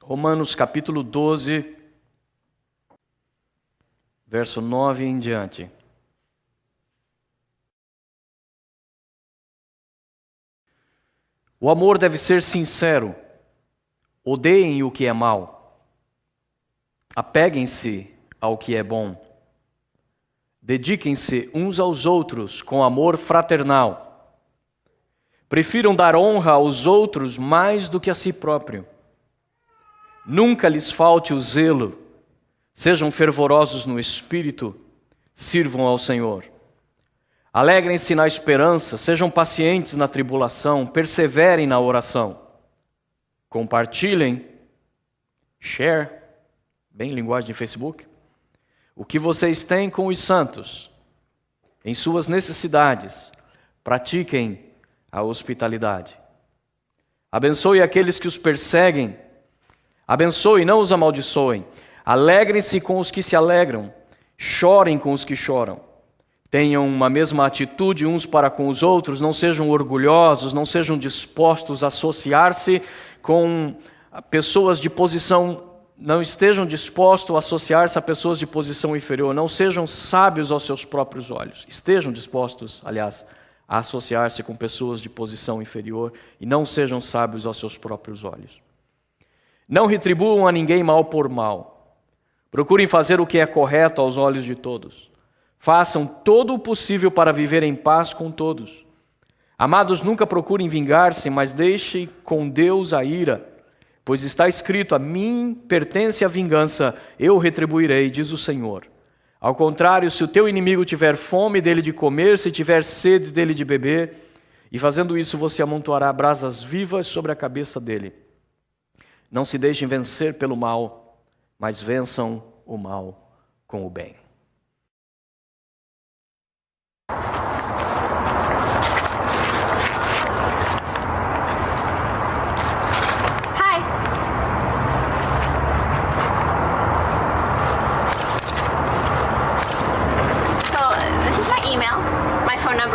Romanos capítulo 12, verso 9 em diante. O amor deve ser sincero. Odeiem o que é mal. Apeguem-se ao que é bom. Dediquem-se uns aos outros com amor fraternal. Prefiram dar honra aos outros mais do que a si próprio. Nunca lhes falte o zelo. Sejam fervorosos no espírito. Sirvam ao Senhor. Alegrem-se na esperança. Sejam pacientes na tribulação. Perseverem na oração. Compartilhem. Share. Bem linguagem de Facebook. O que vocês têm com os santos. Em suas necessidades. Pratiquem a hospitalidade. Abençoe aqueles que os perseguem. Abençoe, não os amaldiçoem. Alegrem-se com os que se alegram. Chorem com os que choram. Tenham uma mesma atitude uns para com os outros. Não sejam orgulhosos. Não sejam dispostos a associar-se com pessoas de posição. Não estejam dispostos a associar-se a pessoas de posição inferior. Não sejam sábios aos seus próprios olhos. Estejam dispostos, aliás, a associar-se com pessoas de posição inferior. E não sejam sábios aos seus próprios olhos. Não retribuam a ninguém mal por mal. Procurem fazer o que é correto aos olhos de todos. Façam todo o possível para viver em paz com todos. Amados, nunca procurem vingar-se, mas deixem com Deus a ira. Pois está escrito, a mim pertence a vingança, eu retribuirei, diz o Senhor. Ao contrário, se o teu inimigo tiver fome dele de comer, se tiver sede dele de beber, e fazendo isso você amontoará brasas vivas sobre a cabeça dele. Não se deixem vencer pelo mal, mas vençam o mal com o bem.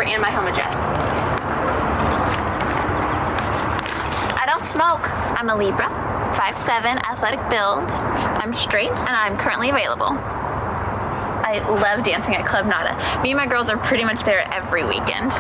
And my home address. I don't smoke. I'm a Libra, 5'7", athletic build. I'm straight, and I'm currently available. I love dancing at Club Nada. Me and my girls are pretty much there every weekend.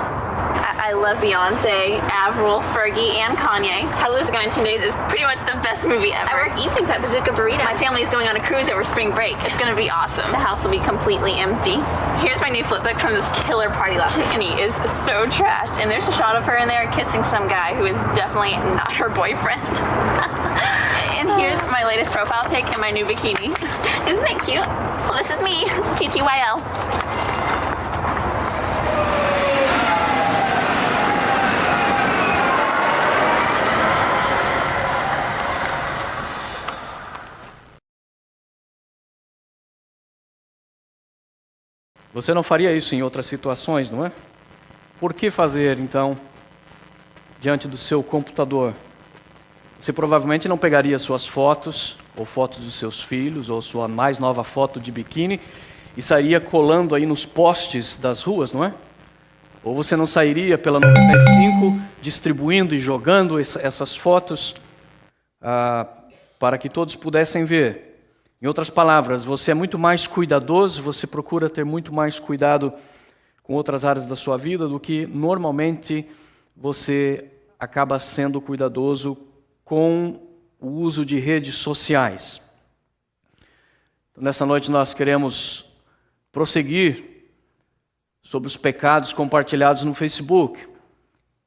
I love Beyonce, Avril, Fergie, and Kanye. How to Lose a Guy in 2 Days is pretty much the best movie ever. I work evenings at Bazooka Burrito. My family is going on a cruise over spring break. It's going to be awesome. The house will be completely empty. Here's my new flip book from this killer party last week. Tiffany is so trashed, and there's a shot of her in there kissing some guy who is definitely not her boyfriend. And here's my latest profile pic in my new bikini. Isn't it cute? Well, this is me, TTYL. Você não faria isso em outras situações, não é? Por que fazer, então, diante do seu computador? Você provavelmente não pegaria suas fotos, ou fotos dos seus filhos, ou sua mais nova foto de biquíni, e sairia colando aí nos postes das ruas, não é? Ou você não sairia pela 95, distribuindo e jogando essas fotos para que todos pudessem ver. Em outras palavras, você é muito mais cuidadoso, você procura ter muito mais cuidado com outras áreas da sua vida do que normalmente você acaba sendo cuidadoso com o uso de redes sociais. Então, nessa noite nós queremos prosseguir sobre os pecados compartilhados no Facebook.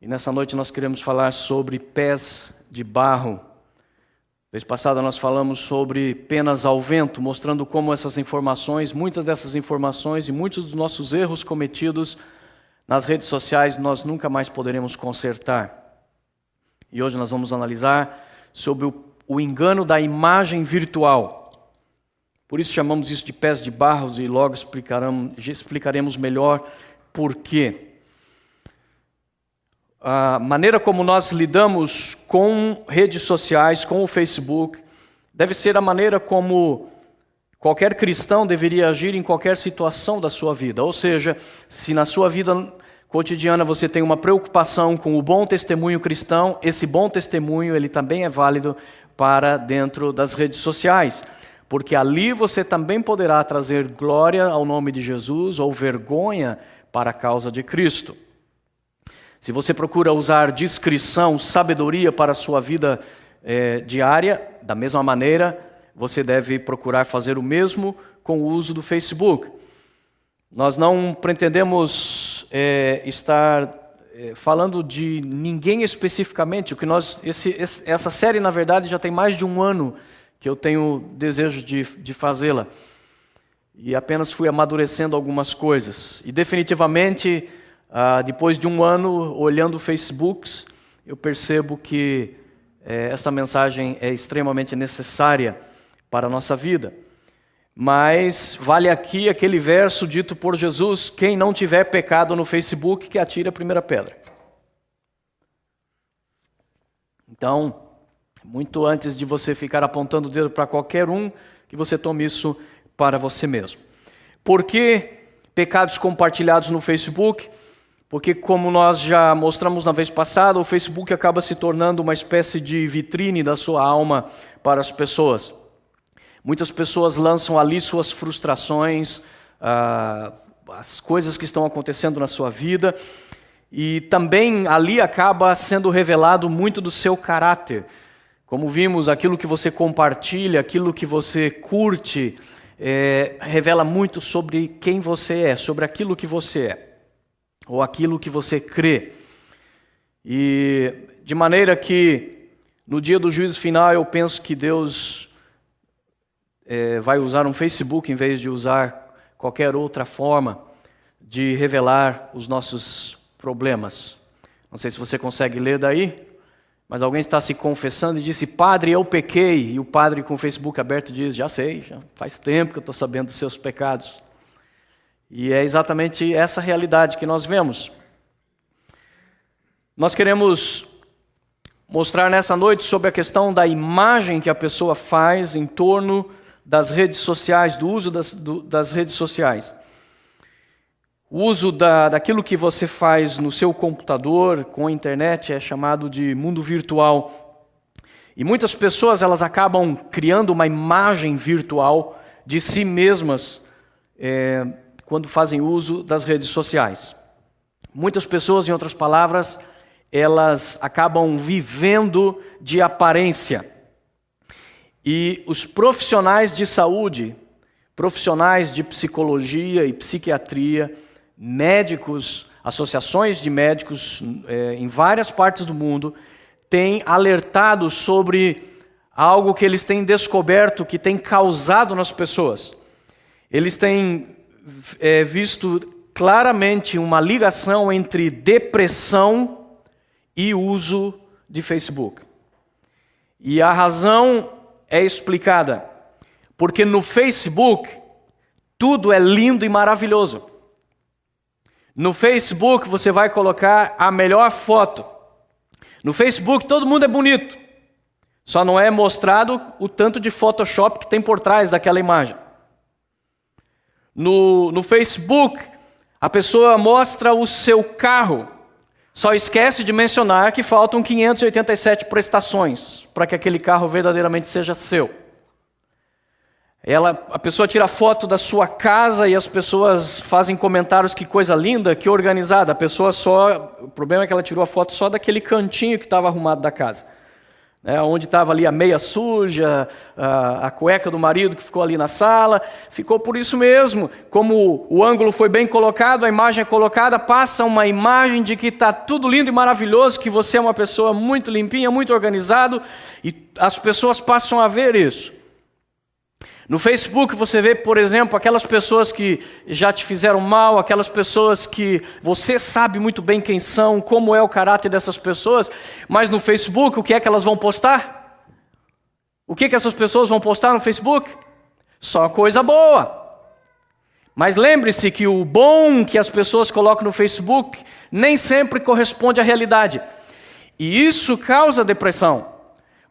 E nessa noite nós queremos falar sobre pés de barro. Vez passada nós falamos sobre penas ao vento, mostrando como essas informações, muitas dessas informações e muitos dos nossos erros cometidos nas redes sociais nós nunca mais poderemos consertar. E hoje nós vamos analisar sobre o engano da imagem virtual. Por isso chamamos isso de pés de barro e logo explicaremos melhor por quê. A maneira como nós lidamos com redes sociais, com o Facebook, deve ser a maneira como qualquer cristão deveria agir em qualquer situação da sua vida. Ou seja, se na sua vida cotidiana você tem uma preocupação com o bom testemunho cristão, esse bom testemunho ele também é válido para dentro das redes sociais, porque ali você também poderá trazer glória ao nome de Jesus ou vergonha para a causa de Cristo. Se você procura usar discrição, sabedoria para a sua vida diária, da mesma maneira, você deve procurar fazer o mesmo com o uso do Facebook. Nós não pretendemos estar falando de ninguém especificamente. Essa série, na verdade, já tem mais de um ano que eu tenho desejo de fazê-la. E apenas fui amadurecendo algumas coisas. E definitivamente, depois de um ano olhando Facebooks, eu percebo que esta mensagem é extremamente necessária para a nossa vida. Mas vale aqui aquele verso dito por Jesus: quem não tiver pecado no Facebook, que atire a primeira pedra. Então, muito antes de você ficar apontando o dedo para qualquer um, que você tome isso para você mesmo. Por que pecados compartilhados no Facebook? Porque, como nós já mostramos na vez passada, o Facebook acaba se tornando uma espécie de vitrine da sua alma para as pessoas. Muitas pessoas lançam ali suas frustrações, as coisas que estão acontecendo na sua vida, e também ali acaba sendo revelado muito do seu caráter. Como vimos, aquilo que você compartilha, aquilo que você curte, revela muito sobre quem você é, sobre aquilo que você é, ou aquilo que você crê. E de maneira que, no dia do juízo final, eu penso que Deus vai usar um Facebook em vez de usar qualquer outra forma de revelar os nossos problemas. Não sei se você consegue ler daí, mas alguém está se confessando e disse: padre, eu pequei. E o padre com o Facebook aberto diz: já sei, já faz tempo que eu estou sabendo dos seus pecados. E é exatamente essa realidade que nós vemos. Nós queremos mostrar nessa noite sobre a questão da imagem que a pessoa faz em torno das redes sociais, do uso das redes sociais. O uso daquilo que você faz no seu computador, com a internet, é chamado de mundo virtual. E muitas pessoas elas acabam criando uma imagem virtual de si mesmas quando fazem uso das redes sociais. Muitas pessoas, em outras palavras, elas acabam vivendo de aparência. E os profissionais de saúde, profissionais de psicologia e psiquiatria, médicos, associações de médicos em várias partes do mundo, têm alertado sobre algo que eles têm descoberto que tem causado nas pessoas. Eles têm visto claramente uma ligação entre depressão e uso de Facebook. E a razão é explicada porque no Facebook tudo é lindo e maravilhoso. No Facebook você vai colocar a melhor foto. No Facebook todo mundo é bonito. Só não é mostrado o tanto de Photoshop que tem por trás daquela imagem. No Facebook a pessoa mostra o seu carro. Só esquece de mencionar que faltam 587 prestações para que aquele carro verdadeiramente seja seu. A pessoa tira foto da sua casa e as pessoas fazem comentários: que coisa linda, que organizada. O problema é que ela tirou a foto só daquele cantinho que estava arrumado da casa. Onde estava ali a meia suja, a cueca do marido que ficou ali na sala. Ficou por isso mesmo. Como o ângulo foi bem colocado, a imagem é colocada, passa uma imagem de que está tudo lindo e maravilhoso, que você é uma pessoa muito limpinha, muito organizado, e as pessoas passam a ver isso. No Facebook você vê, por exemplo, aquelas pessoas que já te fizeram mal, aquelas pessoas que você sabe muito bem quem são, como é o caráter dessas pessoas, mas no Facebook o que é que elas vão postar? O que essas pessoas vão postar no Facebook? Só coisa boa. Mas lembre-se que o bom que as pessoas colocam no Facebook nem sempre corresponde à realidade. E isso causa depressão.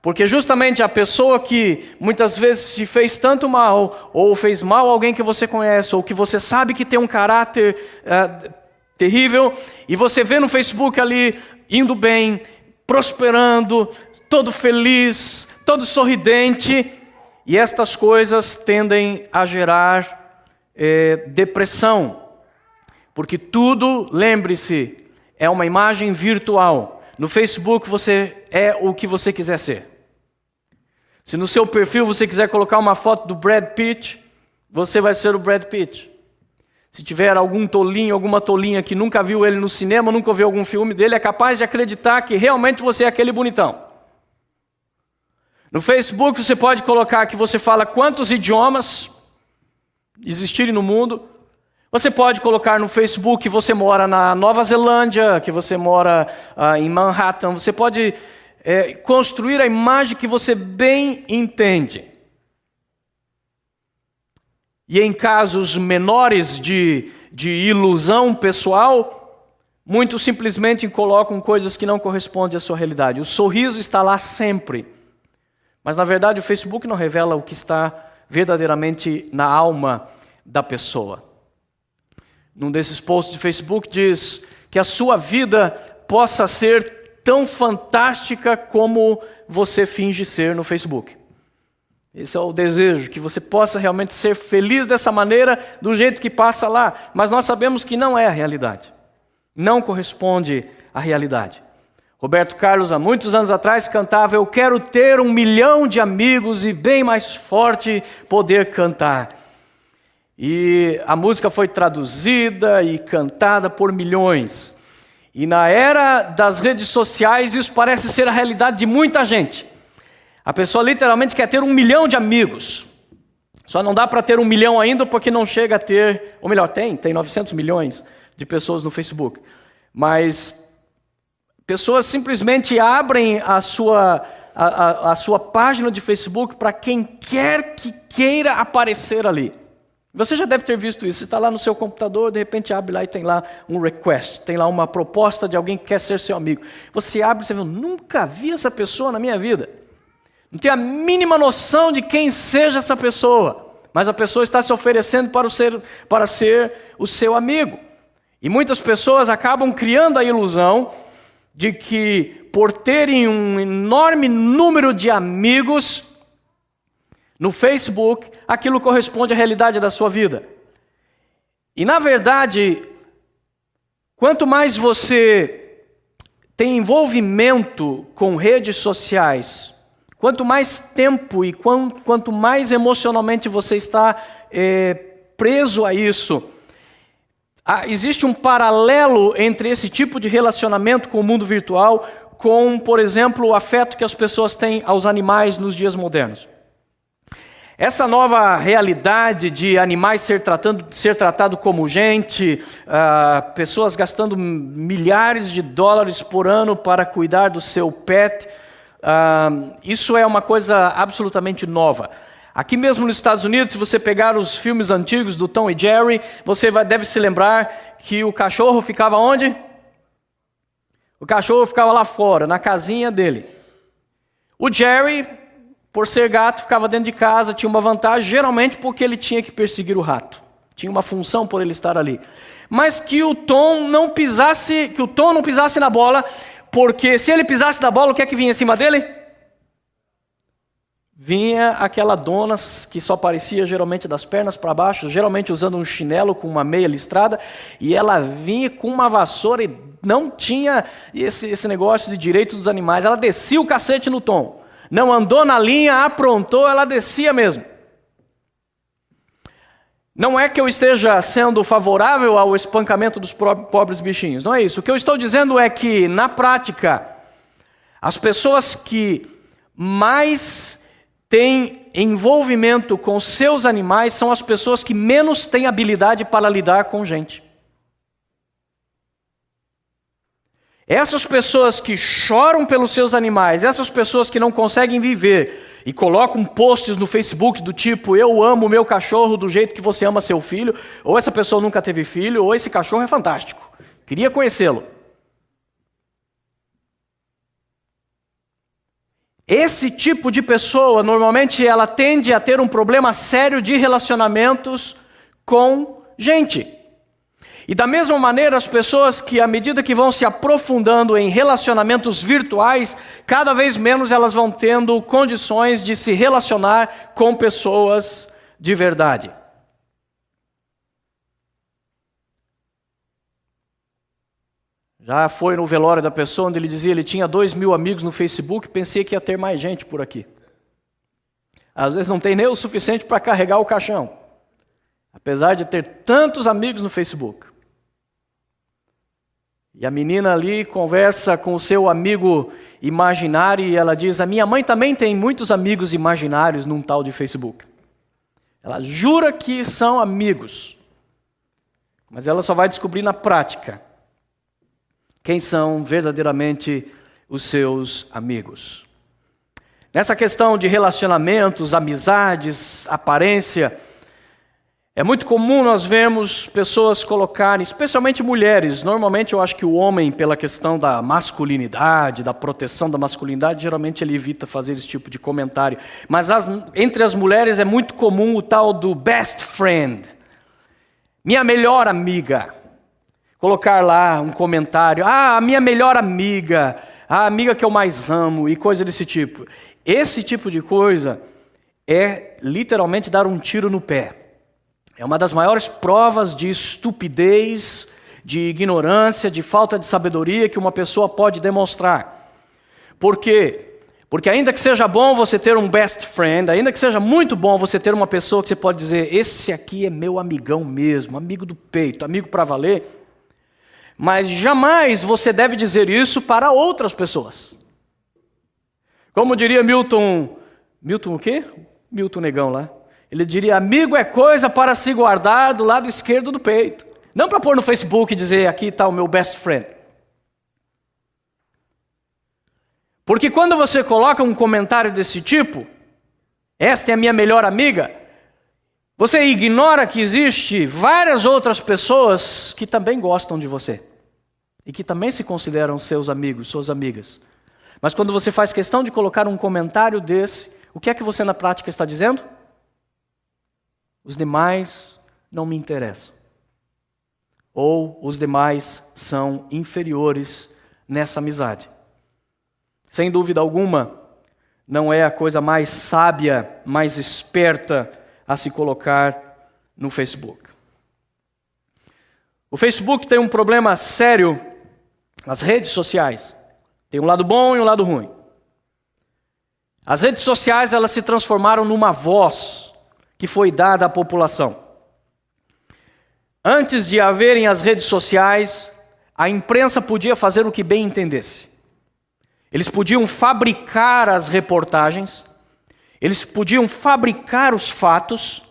Porque justamente a pessoa que muitas vezes te fez tanto mal, ou fez mal a alguém que você conhece, ou que você sabe que tem um caráter terrível, e você vê no Facebook ali, indo bem, prosperando, todo feliz, todo sorridente, e estas coisas tendem a gerar depressão. Porque tudo, lembre-se, é uma imagem virtual. No Facebook você é o que você quiser ser. Se no seu perfil você quiser colocar uma foto do Brad Pitt, você vai ser o Brad Pitt. Se tiver algum tolinho, alguma tolinha que nunca viu ele no cinema, nunca viu algum filme dele, é capaz de acreditar que realmente você é aquele bonitão. No Facebook você pode colocar que você fala quantos idiomas existirem no mundo. Você pode colocar no Facebook que você mora na Nova Zelândia, que você mora em Manhattan. Você pode construir a imagem que você bem entende. E em casos menores de ilusão pessoal, muitos simplesmente colocam coisas que não correspondem à sua realidade. O sorriso está lá sempre. Mas na verdade o Facebook não revela o que está verdadeiramente na alma da pessoa. Num desses posts de Facebook diz que a sua vida possa ser tão fantástica como você finge ser no Facebook. Esse é o desejo, que você possa realmente ser feliz dessa maneira, do jeito que passa lá. Mas nós sabemos que não é a realidade. Não corresponde à realidade. Roberto Carlos, há muitos anos atrás, cantava: eu quero ter 1 milhão de amigos e bem mais forte poder cantar. E a música foi traduzida e cantada por milhões. E na era das redes sociais, isso parece ser a realidade de muita gente. A pessoa literalmente quer ter 1 milhão de amigos. Só não dá para ter 1 milhão ainda porque não chega a ter... Ou melhor, tem 900 milhões de pessoas no Facebook. Mas pessoas simplesmente abrem a sua página de Facebook para quem quer que queira aparecer ali. Você já deve ter visto isso. Você está lá no seu computador, de repente abre lá e tem lá um request. Tem lá uma proposta de alguém que quer ser seu amigo. Você abre e você vê: nunca vi essa pessoa na minha vida. Não tem a mínima noção de quem seja essa pessoa, mas a pessoa está se oferecendo para ser o seu amigo. E muitas pessoas acabam criando a ilusão de que, por terem um enorme número de amigos no Facebook, aquilo corresponde à realidade da sua vida. E na verdade, quanto mais você tem envolvimento com redes sociais, quanto mais tempo e quanto mais emocionalmente você está preso a isso, existe um paralelo entre esse tipo de relacionamento com o mundo virtual com, por exemplo, o afeto que as pessoas têm aos animais nos dias modernos. Essa nova realidade de animais ser tratado como gente, pessoas gastando milhares de dólares por ano para cuidar do seu pet, isso é uma coisa absolutamente nova. Aqui mesmo nos Estados Unidos, se você pegar os filmes antigos do Tom e Jerry, você deve se lembrar que o cachorro ficava onde? O cachorro ficava lá fora, na casinha dele. O Jerry, por ser gato, ficava dentro de casa, tinha uma vantagem, geralmente porque ele tinha que perseguir o rato. Tinha uma função por ele estar ali. Mas que o Tom não pisasse na bola, porque se ele pisasse na bola, o que é que vinha em cima dele? Vinha aquela dona que só aparecia geralmente das pernas para baixo, geralmente usando um chinelo com uma meia listrada, e ela vinha com uma vassoura e não tinha esse negócio de direito dos animais. Ela descia o cacete no Tom. Não andou na linha, aprontou, ela descia mesmo. Não é que eu esteja sendo favorável ao espancamento dos pobres bichinhos, não é isso. O que eu estou dizendo é que, na prática, as pessoas que mais têm envolvimento com seus animais são as pessoas que menos têm habilidade para lidar com gente. Essas pessoas que choram pelos seus animais, essas pessoas que não conseguem viver e colocam posts no Facebook do tipo: eu amo o meu cachorro do jeito que você ama seu filho, ou essa pessoa nunca teve filho, ou esse cachorro é fantástico, queria conhecê-lo. Esse tipo de pessoa, normalmente, ela tende a ter um problema sério de relacionamentos com gente. E da mesma maneira, as pessoas que, à medida que vão se aprofundando em relacionamentos virtuais, cada vez menos elas vão tendo condições de se relacionar com pessoas de verdade. Já foi no velório da pessoa onde ele dizia que ele tinha 2.000 amigos no Facebook, pensei que ia ter mais gente por aqui. Às vezes não tem nem o suficiente para carregar o caixão, apesar de ter tantos amigos no Facebook. E a menina ali conversa com o seu amigo imaginário e ela diz: a minha mãe também tem muitos amigos imaginários num tal de Facebook. Ela jura que são amigos, mas ela só vai descobrir na prática quem são verdadeiramente os seus amigos. Nessa questão de relacionamentos, amizades, aparência, é muito comum nós vermos pessoas colocarem, especialmente mulheres, normalmente eu acho que o homem, pela questão da masculinidade, da proteção da masculinidade, geralmente ele evita fazer esse tipo de comentário. Mas entre as mulheres é muito comum o tal do best friend, minha melhor amiga. Colocar lá um comentário, a minha melhor amiga, a amiga que eu mais amo, e coisa desse tipo. Esse tipo de coisa é literalmente dar um tiro no pé. É uma das maiores provas de estupidez, de ignorância, de falta de sabedoria que uma pessoa pode demonstrar. Por quê? Porque ainda que seja bom você ter um best friend, ainda que seja muito bom você ter uma pessoa que você pode dizer, esse aqui é meu amigão mesmo, amigo do peito, amigo para valer, mas jamais você deve dizer isso para outras pessoas. Como diria Milton o quê? Milton Negão lá. Ele diria, amigo é coisa para se guardar do lado esquerdo do peito. Não para pôr no Facebook e dizer, aqui está o meu best friend. Porque quando você coloca um comentário desse tipo, esta é a minha melhor amiga, você ignora que existe várias outras pessoas que também gostam de você. E que também se consideram seus amigos, suas amigas. Mas quando você faz questão de colocar um comentário desse, o que é que você na prática está dizendo? Os demais não me interessam. Ou os demais são inferiores nessa amizade. Sem dúvida alguma, não é a coisa mais sábia, mais esperta a se colocar no Facebook. O Facebook tem um problema sério, as redes sociais. Tem um lado bom e um lado ruim. As redes sociais, elas se transformaram numa voz que foi dada à população. Antes de haverem as redes sociais, a imprensa podia fazer o que bem entendesse. Eles podiam fabricar as reportagens, eles podiam fabricar os fatos,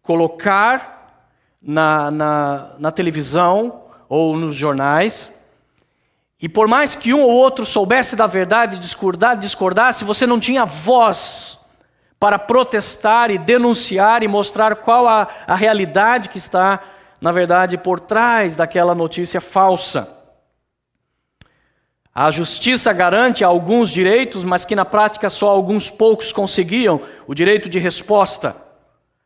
colocar na televisão ou nos jornais, e por mais que um ou outro soubesse da verdade e discordasse, você não tinha voz para protestar e denunciar e mostrar qual a realidade que está, na verdade, por trás daquela notícia falsa. A justiça garante alguns direitos, mas que na prática só alguns poucos conseguiam o direito de resposta,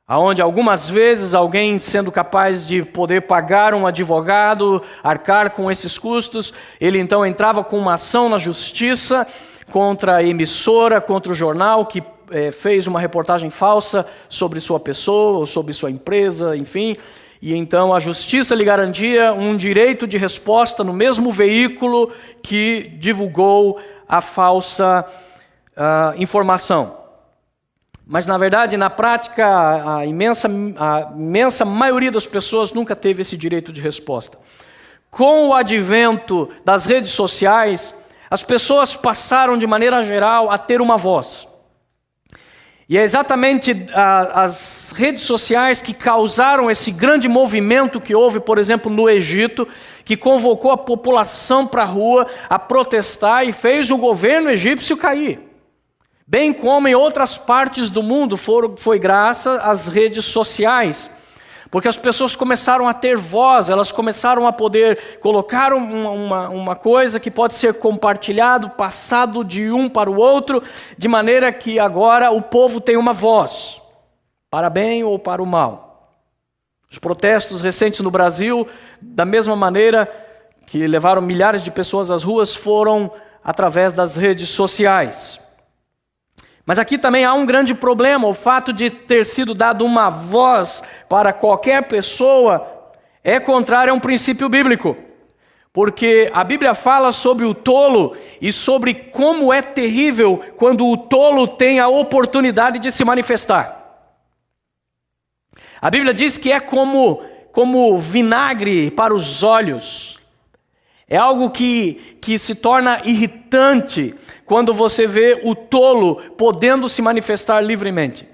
aonde algumas vezes alguém sendo capaz de poder pagar um advogado, arcar com esses custos, ele então entrava com uma ação na justiça contra a emissora, contra o jornal que fez uma reportagem falsa sobre sua pessoa ou sobre sua empresa, enfim. E então a justiça lhe garantia um direito de resposta no mesmo veículo que divulgou a falsa informação. Mas na verdade, na prática, a imensa maioria das pessoas nunca teve esse direito de resposta. Com o advento das redes sociais, as pessoas passaram de maneira geral a ter uma voz. E é exatamente as redes sociais que causaram esse grande movimento que houve, por exemplo, no Egito, que convocou a população para a rua a protestar e fez o governo egípcio cair. Bem como em outras partes do mundo foi graças às redes sociais. Porque as pessoas começaram a ter voz, elas começaram a poder colocar uma coisa que pode ser compartilhado, passado de um para o outro, de maneira que agora o povo tem uma voz, para bem ou para o mal. Os protestos recentes no Brasil, da mesma maneira que levaram milhares de pessoas às ruas, foram através das redes sociais. Mas aqui também há um grande problema. O fato de ter sido dado uma voz para qualquer pessoa é contrário a um princípio bíblico. Porque a Bíblia fala sobre o tolo e sobre como é terrível quando o tolo tem a oportunidade de se manifestar. A Bíblia diz que é como vinagre para os olhos. É algo que se torna irritante quando você vê o tolo podendo se manifestar livremente.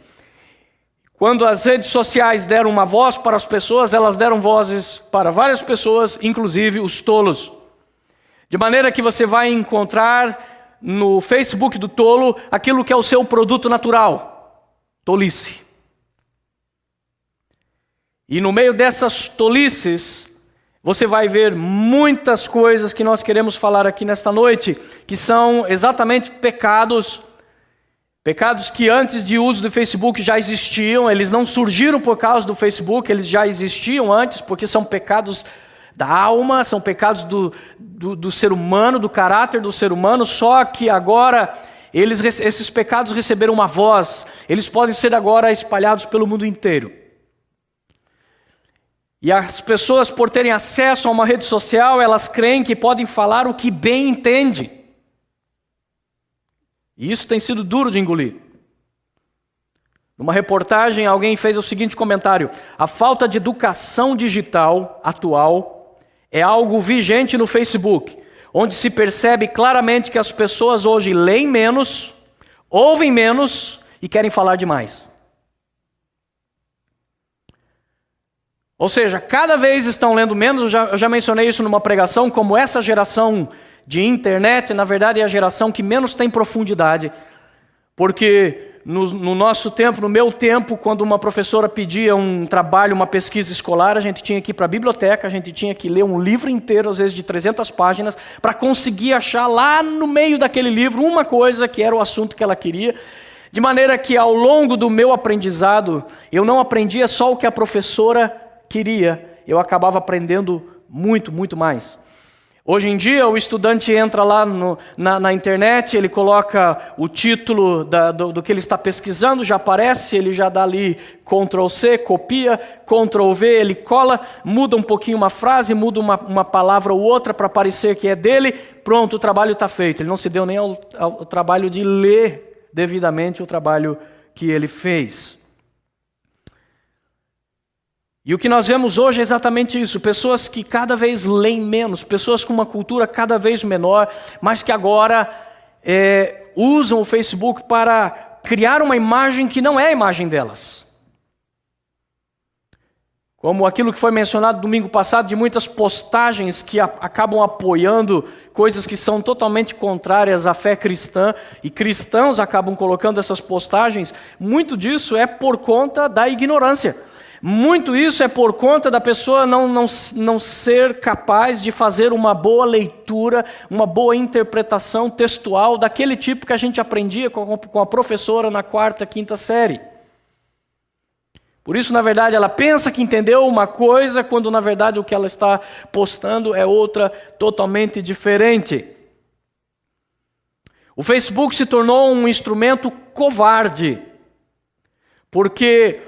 Quando as redes sociais deram uma voz para as pessoas, elas deram vozes para várias pessoas, inclusive os tolos. De maneira que você vai encontrar no Facebook do tolo aquilo que é o seu produto natural: tolice. E no meio dessas tolices, você vai ver muitas coisas que nós queremos falar aqui nesta noite, que são exatamente pecados que antes de uso do Facebook já existiam. Eles não surgiram por causa do Facebook, eles já existiam antes, porque são pecados da alma, são pecados do ser humano, do caráter do ser humano, só que agora esses pecados receberam uma voz, eles podem ser agora espalhados pelo mundo inteiro. E as pessoas, por terem acesso a uma rede social, elas creem que podem falar o que bem entende. E isso tem sido duro de engolir. Numa reportagem, alguém fez o seguinte comentário: a falta de educação digital atual é algo vigente no Facebook, onde se percebe claramente que as pessoas hoje leem menos, ouvem menos e querem falar demais. Ou seja, cada vez estão lendo menos. Eu já mencionei isso numa pregação, como essa geração de internet, na verdade, é a geração que menos tem profundidade. Porque no nosso tempo, no meu tempo, quando uma professora pedia um trabalho, uma pesquisa escolar, a gente tinha que ir para a biblioteca, a gente tinha que ler um livro inteiro, às vezes de 300 páginas, para conseguir achar lá no meio daquele livro uma coisa que era o assunto que ela queria. De maneira que ao longo do meu aprendizado, eu não aprendia só o que a professora queria, eu acabava aprendendo muito, muito mais. Hoje em dia, o estudante entra lá na internet, ele coloca o título do que ele está pesquisando, já aparece, ele já dá ali Ctrl+C, copia, Ctrl+V, ele cola, muda um pouquinho uma frase, muda uma palavra ou outra para parecer que é dele, pronto, o trabalho está feito. Ele não se deu nem ao trabalho de ler devidamente o trabalho que ele fez. E o que nós vemos hoje é exatamente isso: pessoas que cada vez leem menos, pessoas com uma cultura cada vez menor, mas que agora usam o Facebook para criar uma imagem que não é a imagem delas. Como aquilo que foi mencionado domingo passado, de muitas postagens que acabam apoiando coisas que são totalmente contrárias à fé cristã, e cristãos acabam colocando essas postagens. Muito disso é por conta da ignorância. Muito isso é por conta da pessoa não ser capaz de fazer uma boa leitura, uma boa interpretação textual daquele tipo que a gente aprendia com a professora na 4ª, 5ª série. Por isso, na verdade, ela pensa que entendeu uma coisa, quando na verdade o que ela está postando é outra totalmente diferente. O Facebook se tornou um instrumento covarde, porque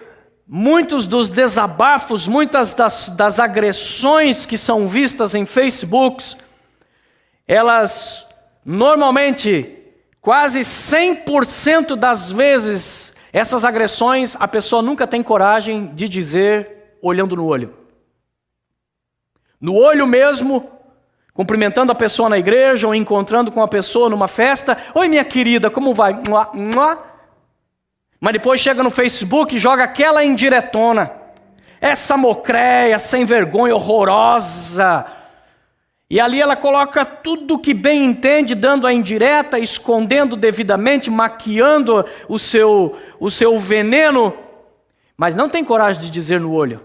muitos dos desabafos, muitas das agressões que são vistas em Facebooks, elas normalmente, quase 100% das vezes, essas agressões a pessoa nunca tem coragem de dizer olhando no olho. No olho mesmo, cumprimentando a pessoa na igreja ou encontrando com a pessoa numa festa: oi minha querida, como vai? Mua, mua. Mas depois chega no Facebook e joga aquela indiretona. Essa mocréia, sem vergonha, horrorosa. E ali ela coloca tudo que bem entende, dando a indireta, escondendo devidamente, maquiando o seu veneno. Mas não tem coragem de dizer no olho.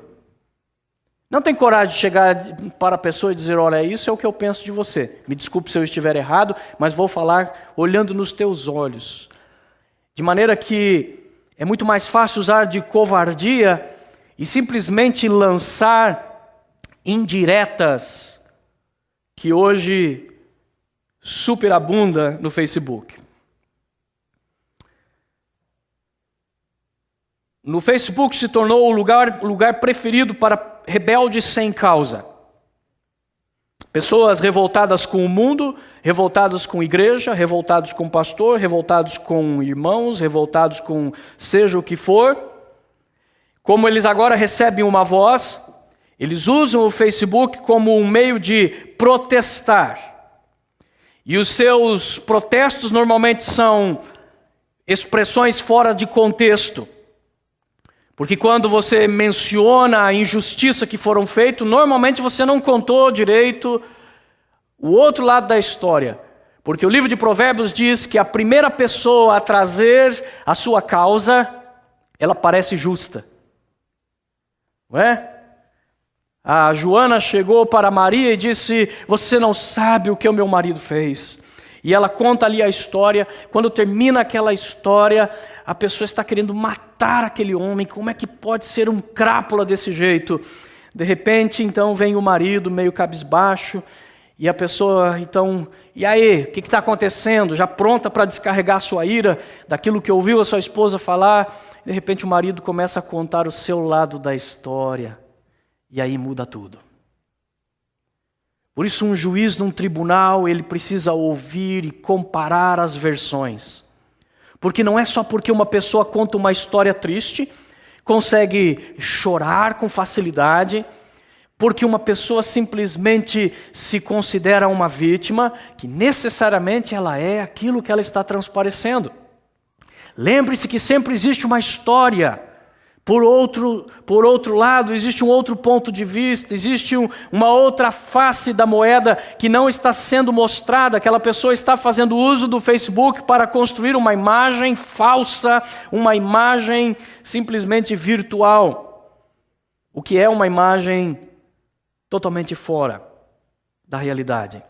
Não tem coragem de chegar para a pessoa e dizer: olha, isso é o que eu penso de você. Me desculpe se eu estiver errado, mas vou falar olhando nos teus olhos. De maneira que é muito mais fácil usar de covardia e simplesmente lançar indiretas que hoje superabunda no Facebook. No Facebook se tornou o lugar preferido para rebeldes sem causa. Pessoas revoltadas com o mundo, revoltadas com a igreja, revoltados com o pastor, revoltados com irmãos, revoltados com seja o que for. Como eles agora recebem uma voz, eles usam o Facebook como um meio de protestar. E os seus protestos normalmente são expressões fora de contexto. Porque quando você menciona a injustiça que foram feitas, normalmente você não contou direito o outro lado da história. Porque o livro de Provérbios diz que a primeira pessoa a trazer a sua causa, ela parece justa. Não é? A Joana chegou para Maria e disse: você não sabe o que o meu marido fez. E ela conta ali a história. Quando termina aquela história, a pessoa está querendo matar aquele homem. Como é que pode ser um crápula desse jeito? De repente, então, vem o marido meio cabisbaixo. E a pessoa, então, e aí, o que está acontecendo? Já pronta para descarregar a sua ira daquilo que ouviu a sua esposa falar. De repente o marido começa a contar o seu lado da história. E aí muda tudo. Por isso um juiz num tribunal, ele precisa ouvir e comparar as versões. Porque não é só porque uma pessoa conta uma história triste, consegue chorar com facilidade, porque uma pessoa simplesmente se considera uma vítima, que necessariamente ela é aquilo que ela está transparecendo. Lembre-se que sempre existe uma história. Por outro lado, existe um outro ponto de vista, existe uma outra face da moeda que não está sendo mostrada. Aquela pessoa está fazendo uso do Facebook para construir uma imagem falsa, uma imagem simplesmente virtual. O que é uma imagem totalmente fora da realidade.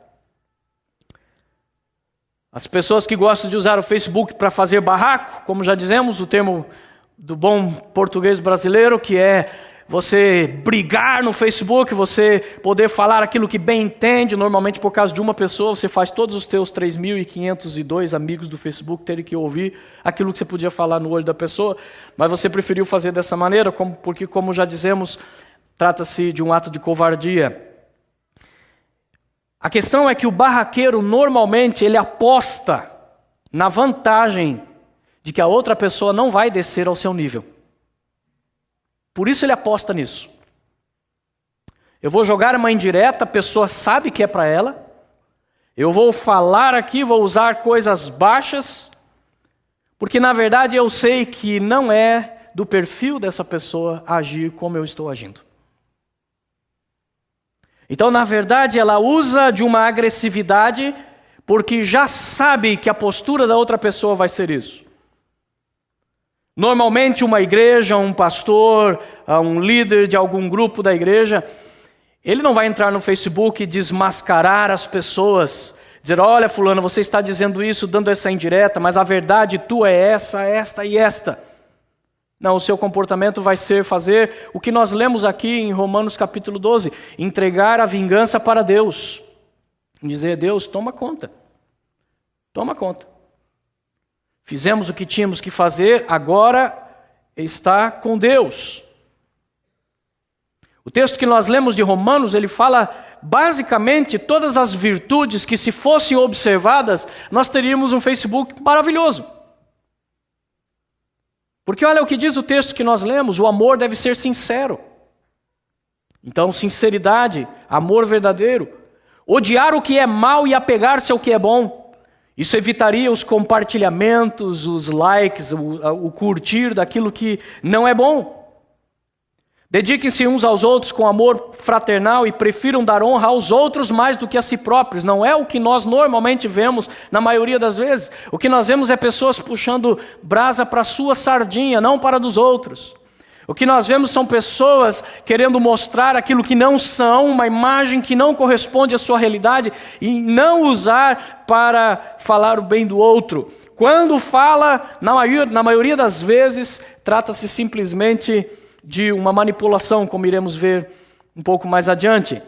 As pessoas que gostam de usar o Facebook para fazer barraco, como já dizemos, o termo do bom português brasileiro, que é você brigar no Facebook, você poder falar aquilo que bem entende. Normalmente por causa de uma pessoa, você faz todos os teus 3.502 amigos do Facebook terem que ouvir aquilo que você podia falar no olho da pessoa, mas você preferiu fazer dessa maneira, porque como já dizemos, trata-se de um ato de covardia. A questão é que o barraqueiro normalmente ele aposta na vantagem de que a outra pessoa não vai descer ao seu nível. Por isso ele aposta nisso. Eu vou jogar uma indireta, a pessoa sabe que é para ela. Eu vou falar aqui, vou usar coisas baixas, porque na verdade eu sei que não é do perfil dessa pessoa agir como eu estou agindo. Então, na verdade, ela usa de uma agressividade porque já sabe que a postura da outra pessoa vai ser isso. Normalmente uma igreja, um pastor, um líder de algum grupo da igreja, ele não vai entrar no Facebook e desmascarar as pessoas, dizer: olha fulano, você está dizendo isso, dando essa indireta, mas a verdade tua é essa, esta e esta. Não, o seu comportamento vai ser fazer o que nós lemos aqui em Romanos capítulo 12, entregar a vingança para Deus. Dizer: Deus, toma conta. Toma conta. Fizemos o que tínhamos que fazer, agora está com Deus. O texto que nós lemos de Romanos, ele fala basicamente todas as virtudes que, se fossem observadas, nós teríamos um Facebook maravilhoso. Porque olha o que diz o texto que nós lemos: o amor deve ser sincero. Então, sinceridade, amor verdadeiro. Odiar o que é mal e apegar-se ao que é bom. Isso evitaria os compartilhamentos, os likes, o curtir daquilo que não é bom. Dediquem-se uns aos outros com amor fraternal e prefiram dar honra aos outros mais do que a si próprios. Não é o que nós normalmente vemos na maioria das vezes. O que nós vemos é pessoas puxando brasa para a sua sardinha, não para a dos outros. O que nós vemos são pessoas querendo mostrar aquilo que não são, uma imagem que não corresponde à sua realidade e não usar para falar o bem do outro. Quando fala, na maioria das vezes, trata-se simplesmente de uma manipulação, como iremos ver um pouco mais adiante.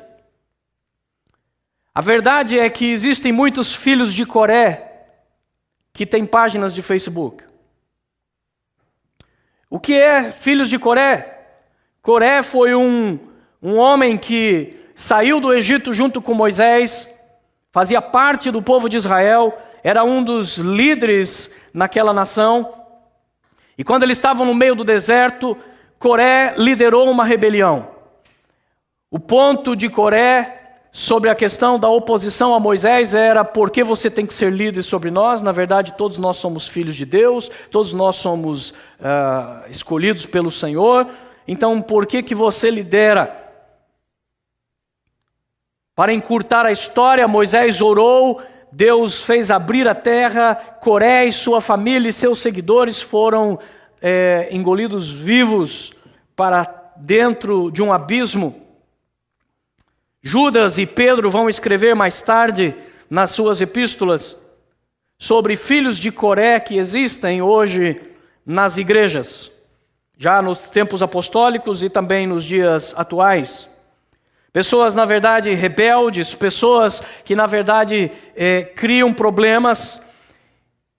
A verdade é que existem muitos filhos de Coré que têm páginas de Facebook. O que é filhos de Coré? Coré foi um homem que saiu do Egito junto com Moisés, fazia parte do povo de Israel, era um dos líderes naquela nação. E quando eles estavam no meio do deserto, Coré liderou uma rebelião. O ponto de Coré sobre a questão da oposição a Moisés era: por que você tem que ser líder sobre nós? Na verdade, todos nós somos filhos de Deus, todos nós somos escolhidos pelo Senhor, então por que você lidera? Para encurtar a história, Moisés orou, Deus fez abrir a terra, Coré e sua família e seus seguidores foram engolidos vivos para dentro de um abismo. Judas e Pedro vão escrever mais tarde nas suas epístolas sobre filhos de Coré que existem hoje nas igrejas, já nos tempos apostólicos e também nos dias atuais. Pessoas, na verdade, rebeldes, pessoas que, na verdade, criam problemas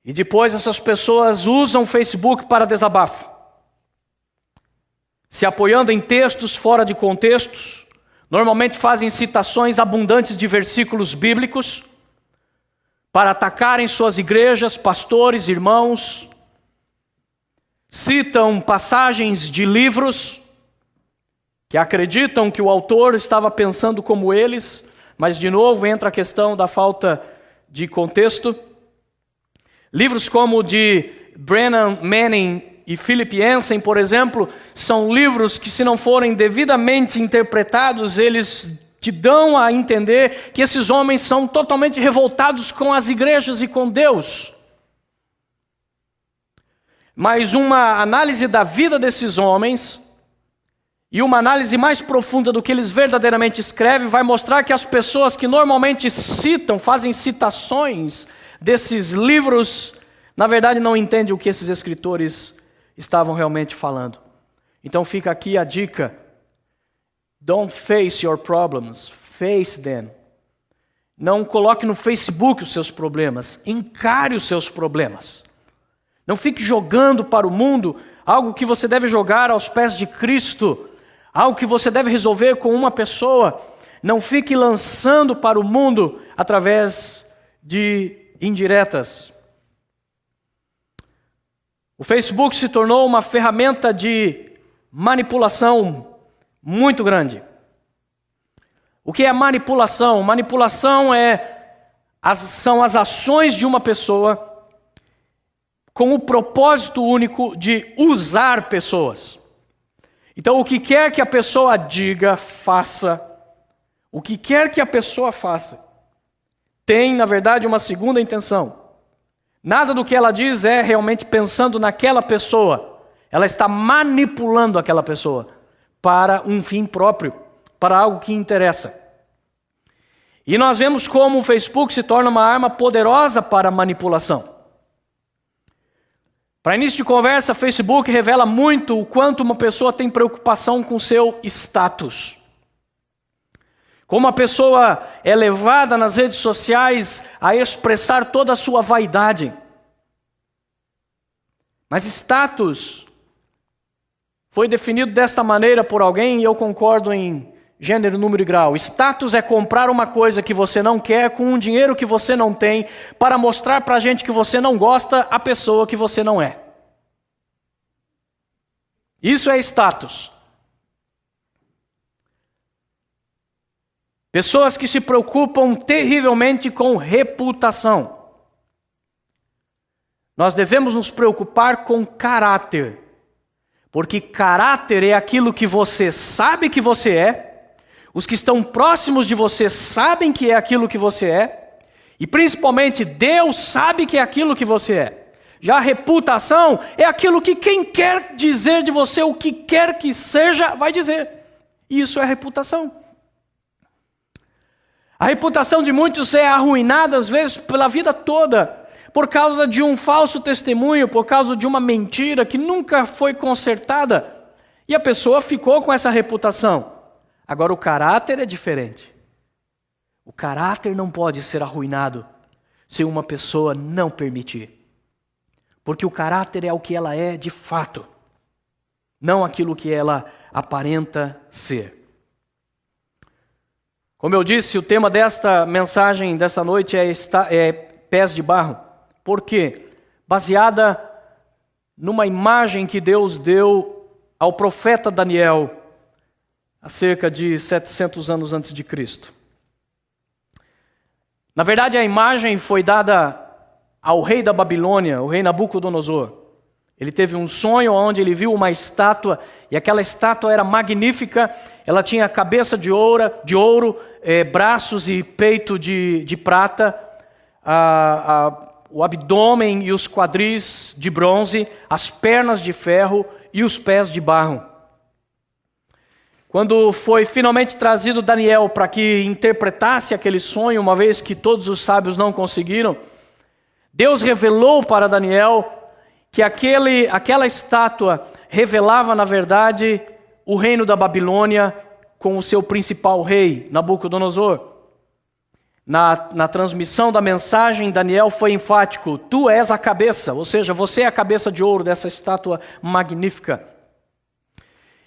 e depois essas pessoas usam o Facebook para desabafo, se apoiando em textos fora de contextos. Normalmente fazem citações abundantes de versículos bíblicos para atacarem suas igrejas, pastores, irmãos. Citam passagens de livros que acreditam que o autor estava pensando como eles, mas de novo entra a questão da falta de contexto. Livros como o de Brennan Manning e Philip Yancey, por exemplo, são livros que, se não forem devidamente interpretados, eles te dão a entender que esses homens são totalmente revoltados com as igrejas e com Deus. Mas uma análise da vida desses homens e uma análise mais profunda do que eles verdadeiramente escrevem vai mostrar que as pessoas que normalmente citam, fazem citações desses livros, na verdade não entendem o que esses escritores estavam realmente falando. Então fica aqui a dica: don't face your problems, face them. Não coloque no Facebook os seus problemas, encare os seus problemas. Não fique jogando para o mundo algo que você deve jogar aos pés de Cristo, algo que você deve resolver com uma pessoa. Não fique lançando para o mundo através de indiretas. O Facebook se tornou uma ferramenta de manipulação muito grande. O que é manipulação? Manipulação são as ações de uma pessoa com o propósito único de usar pessoas. Então, o que quer que a pessoa diga, faça, o que quer que a pessoa faça, tem, na verdade, uma segunda intenção. Nada do que ela diz é realmente pensando naquela pessoa. Ela está manipulando aquela pessoa para um fim próprio, para algo que interessa. E nós vemos como o Facebook se torna uma arma poderosa para a manipulação. Para início de conversa, o Facebook revela muito o quanto uma pessoa tem preocupação com seu status. Como a pessoa é levada nas redes sociais a expressar toda a sua vaidade. Mas status foi definido desta maneira por alguém, e eu concordo em gênero, número e grau. Status é comprar uma coisa que você não quer com um dinheiro que você não tem para mostrar para a gente que você não gosta a pessoa que você não é. Isso é status. Pessoas que se preocupam terrivelmente com reputação. Nós devemos nos preocupar com caráter, porque caráter é aquilo que você sabe que você é, os que estão próximos de você sabem que é aquilo que você é, e principalmente Deus sabe que é aquilo que você é. Já a reputação é aquilo que quem quer dizer de você, o que quer que seja, vai dizer. Isso é reputação. A reputação de muitos é arruinada, às vezes, pela vida toda, por causa de um falso testemunho, por causa de uma mentira que nunca foi consertada. E a pessoa ficou com essa reputação. Agora o caráter é diferente. O caráter não pode ser arruinado se uma pessoa não permitir. Porque o caráter é o que ela é de fato, não aquilo que ela aparenta ser. Como eu disse, o tema desta mensagem dessa noite é pés de barro. Por quê? Baseada numa imagem que Deus deu ao profeta Daniel há cerca de 700 anos antes de Cristo. Na verdade, a imagem foi dada ao rei da Babilônia, o rei Nabucodonosor. Ele teve um sonho onde ele viu uma estátua, e aquela estátua era magnífica. Ela tinha cabeça de ouro, braços e peito de prata, o abdômen e os quadris de bronze, as pernas de ferro e os pés de barro. Quando foi finalmente trazido Daniel para que interpretasse aquele sonho, uma vez que todos os sábios não conseguiram, Deus revelou para Daniel que aquela estátua revelava, na verdade, o reino da Babilônia com o seu principal rei, Nabucodonosor. Na transmissão da mensagem, Daniel foi enfático: tu és a cabeça, ou seja, você é a cabeça de ouro dessa estátua magnífica.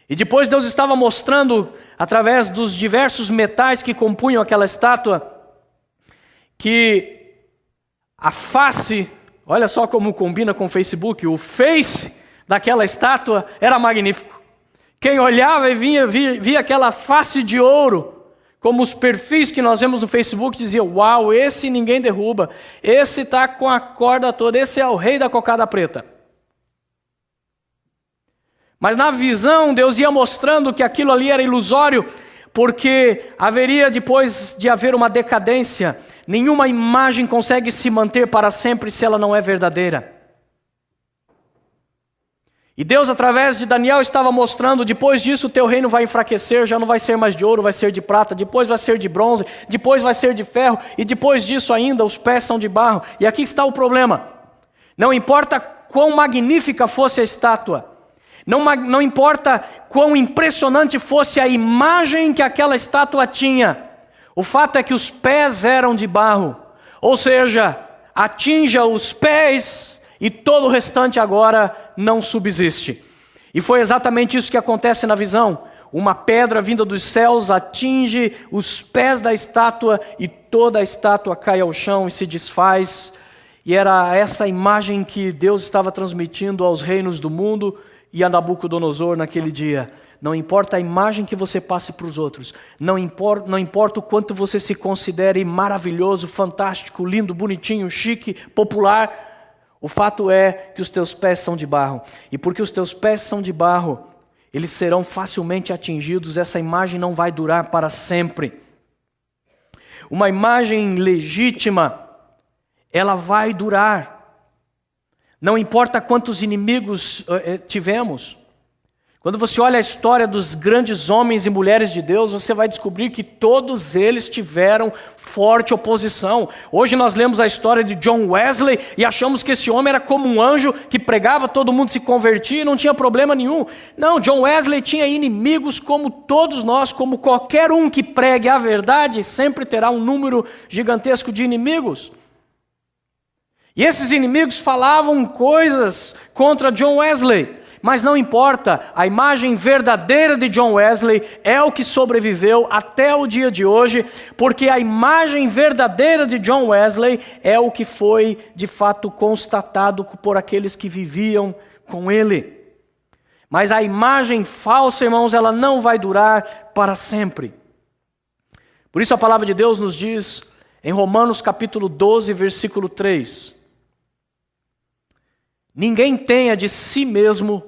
E depois Deus estava mostrando, através dos diversos metais que compunham aquela estátua, que a face, olha só como combina com o Facebook, o face daquela estátua era magnífico. Quem olhava e via aquela face de ouro, como os perfis que nós vemos no Facebook, dizia: uau, esse ninguém derruba, esse está com a corda toda, esse é o rei da cocada preta. Mas na visão, Deus ia mostrando que aquilo ali era ilusório, porque haveria, depois de haver uma decadência, nenhuma imagem consegue se manter para sempre se ela não é verdadeira. E Deus, através de Daniel, estava mostrando: depois disso o teu reino vai enfraquecer, já não vai ser mais de ouro, vai ser de prata, depois vai ser de bronze, depois vai ser de ferro, e depois disso ainda os pés são de barro. E aqui está o problema: não importa quão magnífica fosse a estátua, não importa quão impressionante fosse a imagem que aquela estátua tinha, o fato é que os pés eram de barro. Ou seja, atinja os pés e todo o restante agora não subsiste. E foi exatamente isso que acontece na visão. Uma pedra vinda dos céus atinge os pés da estátua e toda a estátua cai ao chão e se desfaz. E era essa imagem que Deus estava transmitindo aos reinos do mundo e a Nabucodonosor naquele dia. Não importa a imagem que você passe para os outros, não importa o quanto você se considere maravilhoso, fantástico, lindo, bonitinho, chique, popular, o fato é que os teus pés são de barro. E porque os teus pés são de barro, eles serão facilmente atingidos, essa imagem não vai durar para sempre. Uma imagem legítima, ela vai durar. Não importa quantos inimigos tivemos. Quando você olha a história dos grandes homens e mulheres de Deus, você vai descobrir que todos eles tiveram forte oposição. Hoje nós lemos a história de John Wesley e achamos que esse homem era como um anjo que pregava, todo mundo se convertia e não tinha problema nenhum. Não, John Wesley tinha inimigos como todos nós, como qualquer um que pregue a verdade, sempre terá um número gigantesco de inimigos. E esses inimigos falavam coisas contra John Wesley, mas não importa, a imagem verdadeira de John Wesley é o que sobreviveu até o dia de hoje, porque a imagem verdadeira de John Wesley é o que foi de fato constatado por aqueles que viviam com ele. Mas a imagem falsa, irmãos, ela não vai durar para sempre. Por isso a palavra de Deus nos diz em Romanos capítulo 12, versículo 3: ninguém tenha de si mesmo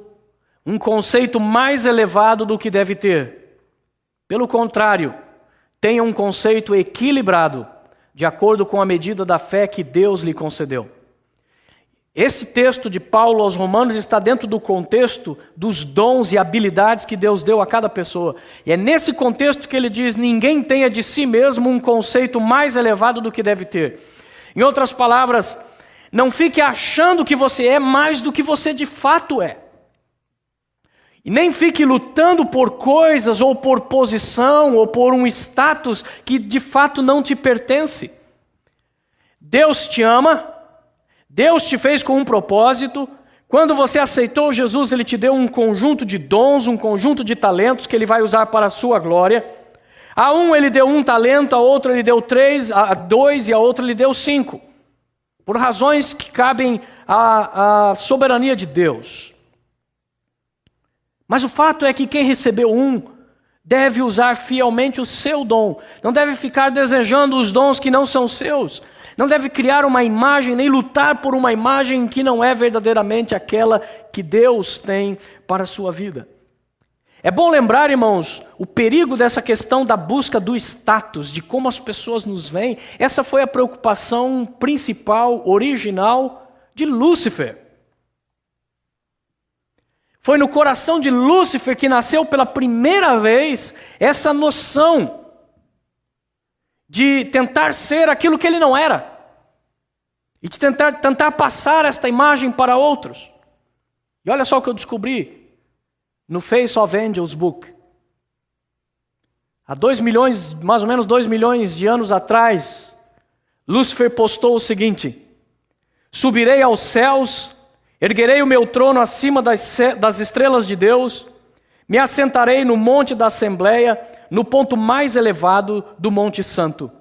um conceito mais elevado do que deve ter. Pelo contrário, tenha um conceito equilibrado, de acordo com a medida da fé que Deus lhe concedeu. Esse texto de Paulo aos Romanos está dentro do contexto dos dons e habilidades que Deus deu a cada pessoa. E é nesse contexto que ele diz: ninguém tenha de si mesmo um conceito mais elevado do que deve ter. Em outras palavras, não fique achando que você é mais do que você de fato é. E nem fique lutando por coisas, ou por posição, ou por um status que de fato não te pertence. Deus te ama, Deus te fez com um propósito. Quando você aceitou Jesus, Ele te deu um conjunto de dons, um conjunto de talentos que Ele vai usar para a sua glória. A um Ele deu 1 talento, a outro Ele deu 3, a 2 e a outro Ele deu 5. Por razões que cabem à soberania de Deus. Mas o fato é que quem recebeu um deve usar fielmente o seu dom. Não deve ficar desejando os dons que não são seus. Não deve criar uma imagem, nem lutar por uma imagem que não é verdadeiramente aquela que Deus tem para a sua vida. É bom lembrar, irmãos, o perigo dessa questão da busca do status, de como as pessoas nos veem. Essa foi a preocupação principal, original de Lúcifer. Foi no coração de Lúcifer que nasceu pela primeira vez essa noção de tentar ser aquilo que ele não era. E de tentar passar esta imagem para outros. E olha só o que eu descobri no Face of Angels Book. Há mais ou menos 2 milhões de anos atrás, Lúcifer postou o seguinte: subirei aos céus, erguerei o meu trono acima das estrelas de Deus, me assentarei no monte da Assembleia, no ponto mais elevado do Monte Santo.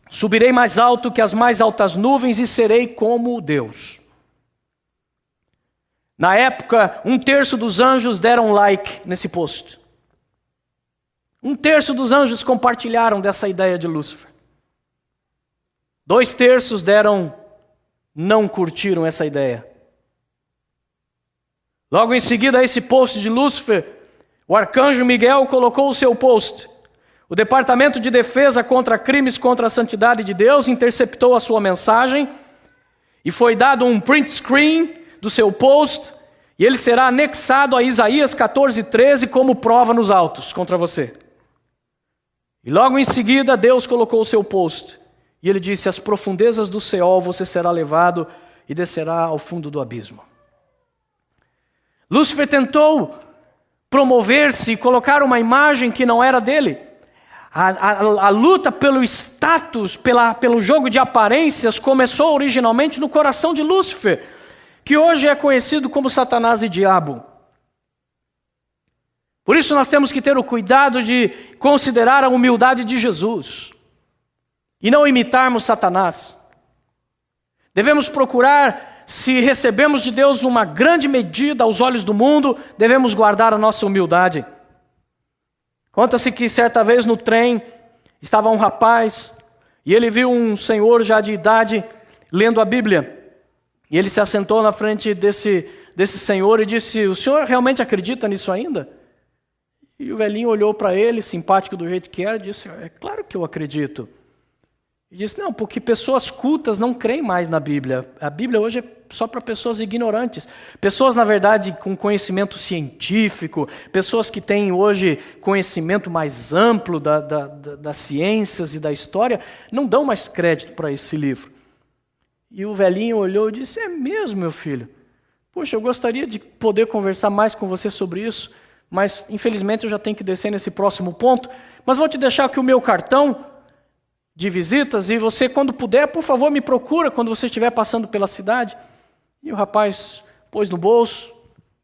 Subirei mais alto que as mais altas nuvens e serei como Deus. Na época, 1/3 dos anjos deram like nesse post. 1/3 dos anjos compartilharam dessa ideia de Lúcifer. 2/3 não curtiram essa ideia. Logo em seguida a esse post de Lúcifer, o arcanjo Miguel colocou o seu post. O Departamento de Defesa contra Crimes contra a Santidade de Deus interceptou a sua mensagem e foi dado um print screen do seu post e ele será anexado a Isaías 14:13 como prova nos autos contra você. E logo em seguida Deus colocou o seu post e ele disse: às profundezas do Seol você será levado e descerá ao fundo do abismo. Lúcifer tentou promover-se e colocar uma imagem que não era dele. A luta pelo status, pelo jogo de aparências, começou originalmente no coração de Lúcifer, que hoje é conhecido como Satanás e Diabo. Por isso nós temos que ter o cuidado de considerar a humildade de Jesus e não imitarmos Satanás. Devemos procurar, se recebemos de Deus uma grande medida aos olhos do mundo, devemos guardar a nossa humildade. Conta-se que certa vez no trem estava um rapaz e ele viu um senhor já de idade lendo a Bíblia. E ele se assentou na frente desse senhor e disse: o senhor realmente acredita nisso ainda? E o velhinho olhou para ele, simpático do jeito que era, e disse: é claro que eu acredito. E disse: não, porque pessoas cultas não creem mais na Bíblia. A Bíblia hoje é só para pessoas ignorantes. Pessoas, na verdade, com conhecimento científico, pessoas que têm hoje conhecimento mais amplo das ciências e da história, não dão mais crédito para esse livro. E o velhinho olhou e disse: é mesmo, meu filho? Poxa, eu gostaria de poder conversar mais com você sobre isso, mas infelizmente eu já tenho que descer nesse próximo ponto. Mas vou te deixar aqui o meu cartão de visitas e você, quando puder, por favor, me procura quando você estiver passando pela cidade. E o rapaz pôs no bolso,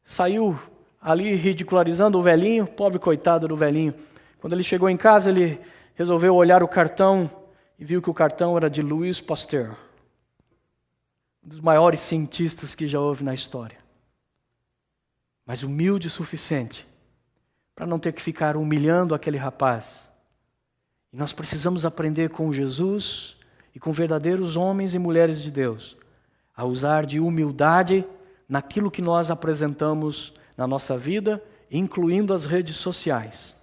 saiu ali ridicularizando o velhinho, pobre coitado do velhinho. Quando ele chegou em casa, ele resolveu olhar o cartão e viu que o cartão era de Louis Pasteur, um dos maiores cientistas que já houve na história. Mas humilde o suficiente para não ter que ficar humilhando aquele rapaz. E nós precisamos aprender com Jesus e com verdadeiros homens e mulheres de Deus a usar de humildade naquilo que nós apresentamos na nossa vida, incluindo as redes sociais.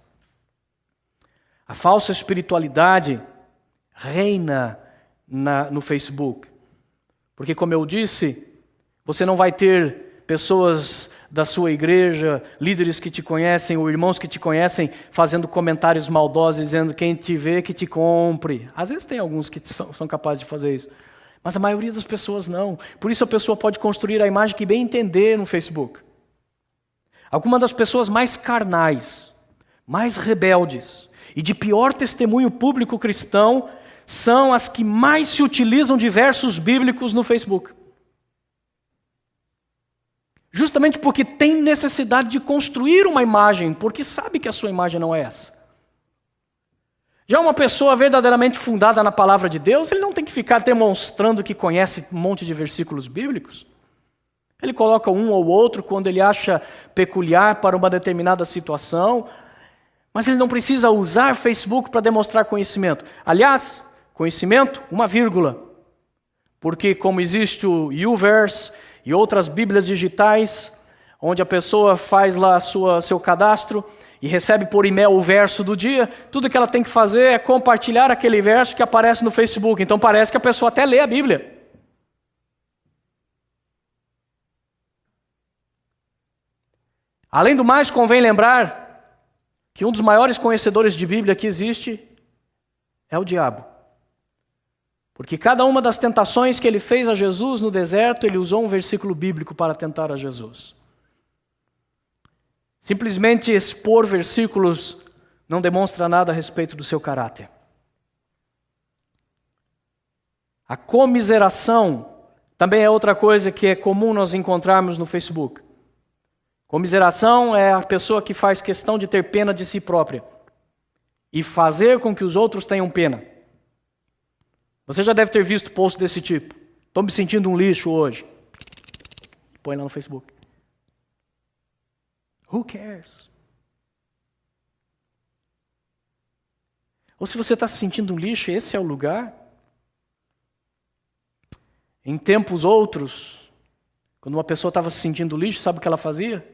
A falsa espiritualidade reina no Facebook. Porque, como eu disse, você não vai ter pessoas da sua igreja, líderes que te conhecem, ou irmãos que te conhecem, fazendo comentários maldosos, dizendo: quem te vê, que te compre. Às vezes tem alguns que são capazes de fazer isso, mas a maioria das pessoas não. Por isso a pessoa pode construir a imagem que bem entender no Facebook. Algumas das pessoas mais carnais, mais rebeldes e de pior testemunho público cristão são as que mais se utilizam de versos bíblicos no Facebook. Justamente porque tem necessidade de construir uma imagem, porque sabe que a sua imagem não é essa. Já uma pessoa verdadeiramente fundada na palavra de Deus, ele não tem que ficar demonstrando que conhece um monte de versículos bíblicos. Ele coloca um ou outro quando ele acha peculiar para uma determinada situação, mas ele não precisa usar Facebook para demonstrar conhecimento. Aliás, conhecimento, uma vírgula. Porque como existe o YouVerse e outras bíblias digitais, onde a pessoa faz lá seu cadastro e recebe por e-mail o verso do dia, tudo que ela tem que fazer é compartilhar aquele verso que aparece no Facebook. Então parece que a pessoa até lê a Bíblia. Além do mais, convém lembrar que um dos maiores conhecedores de Bíblia que existe é o diabo. Porque cada uma das tentações que ele fez a Jesus no deserto, ele usou um versículo bíblico para tentar a Jesus. Simplesmente expor versículos não demonstra nada a respeito do seu caráter. A comiseração também é outra coisa que é comum nós encontrarmos no Facebook. Comiseração é a pessoa que faz questão de ter pena de si própria e fazer com que os outros tenham pena. Você já deve ter visto posts desse tipo. Estou me sentindo um lixo hoje. Põe lá no Facebook. Who cares? Ou se você está se sentindo um lixo, esse é o lugar. Em tempos outros, quando uma pessoa estava se sentindo lixo, sabe o que ela fazia?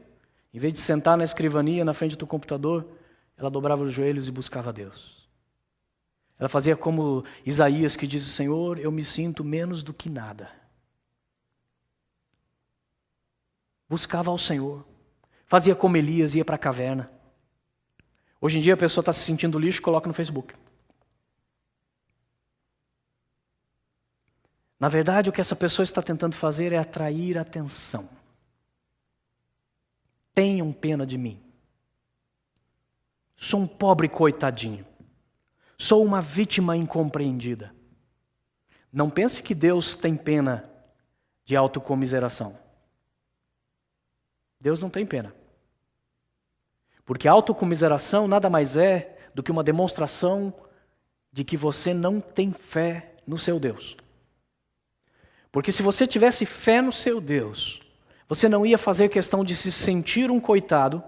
Em vez de sentar na escrivania, na frente do computador, ela dobrava os joelhos e buscava a Deus. Ela fazia como Isaías, que diz: Senhor, eu me sinto menos do que nada. Buscava ao Senhor. Fazia como Elias, ia para a caverna. Hoje em dia a pessoa está se sentindo lixo, coloca no Facebook. Na verdade, o que essa pessoa está tentando fazer é atrair atenção. Tenham pena de mim. Sou um pobre coitadinho. Sou uma vítima incompreendida. Não pense que Deus tem pena de autocomiseração. Deus não tem pena. Porque a autocomiseração nada mais é do que uma demonstração de que você não tem fé no seu Deus. Porque se você tivesse fé no seu Deus, você não ia fazer questão de se sentir um coitado,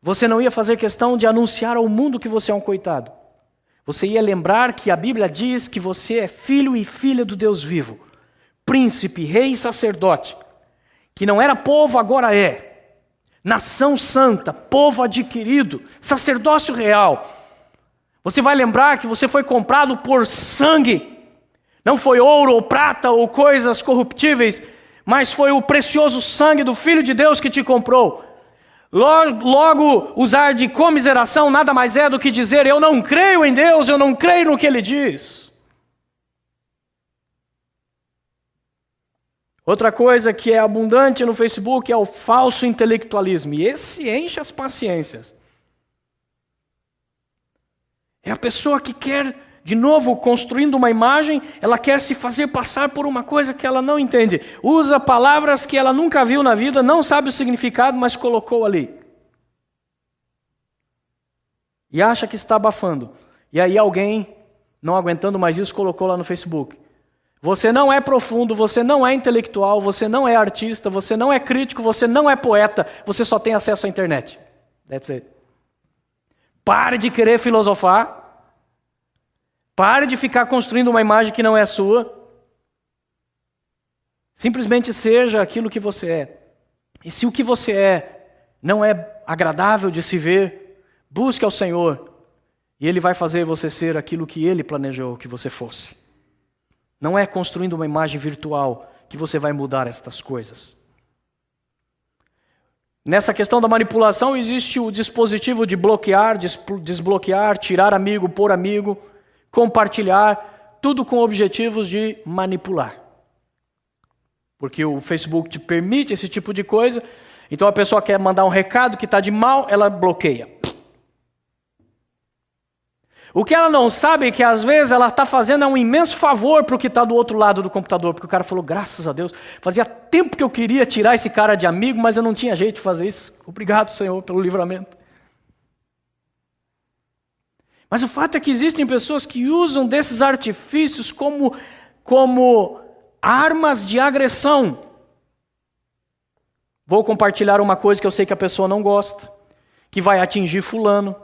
você não ia fazer questão de anunciar ao mundo que você é um coitado. Você ia lembrar que a Bíblia diz que você é filho e filha do Deus vivo, príncipe, rei e sacerdote, que não era povo, agora é, nação santa, povo adquirido, sacerdócio real. Você vai lembrar que você foi comprado por sangue, não foi ouro ou prata ou coisas corruptíveis, mas foi o precioso sangue do Filho de Deus que te comprou. Logo, usar de comiseração nada mais é do que dizer: eu não creio em Deus, eu não creio no que Ele diz. Outra coisa que é abundante no Facebook é o falso intelectualismo. E esse enche as paciências. É a pessoa que quer, de novo, construindo uma imagem, ela quer se fazer passar por uma coisa que ela não entende. Usa palavras que ela nunca viu na vida, não sabe o significado, mas colocou ali. E acha que está abafando. E aí alguém, não aguentando mais isso, colocou lá no Facebook: você não é profundo, você não é intelectual, você não é artista, você não é crítico, você não é poeta, você só tem acesso à internet. That's it. Pare de querer filosofar. Pare de ficar construindo uma imagem que não é sua. Simplesmente seja aquilo que você é. E se o que você é não é agradável de se ver, busque ao Senhor. E Ele vai fazer você ser aquilo que Ele planejou que você fosse. Não é construindo uma imagem virtual que você vai mudar estas coisas. Nessa questão da manipulação existe o dispositivo de bloquear, desbloquear, tirar amigo, pôr amigo, compartilhar, tudo com objetivos de manipular. Porque o Facebook te permite esse tipo de coisa, Então a pessoa quer mandar um recado que está de mal, ela bloqueia. O que ela não sabe é que às vezes ela está fazendo um imenso favor para o que está do outro lado do computador, porque o cara falou, graças a Deus, fazia tempo que eu queria tirar esse cara de amigo, mas eu não tinha jeito de fazer isso. Obrigado, Senhor, pelo livramento. Mas o fato é que existem pessoas que usam desses artifícios como armas de agressão. Vou compartilhar uma coisa que eu sei que a pessoa não gosta, que vai atingir fulano.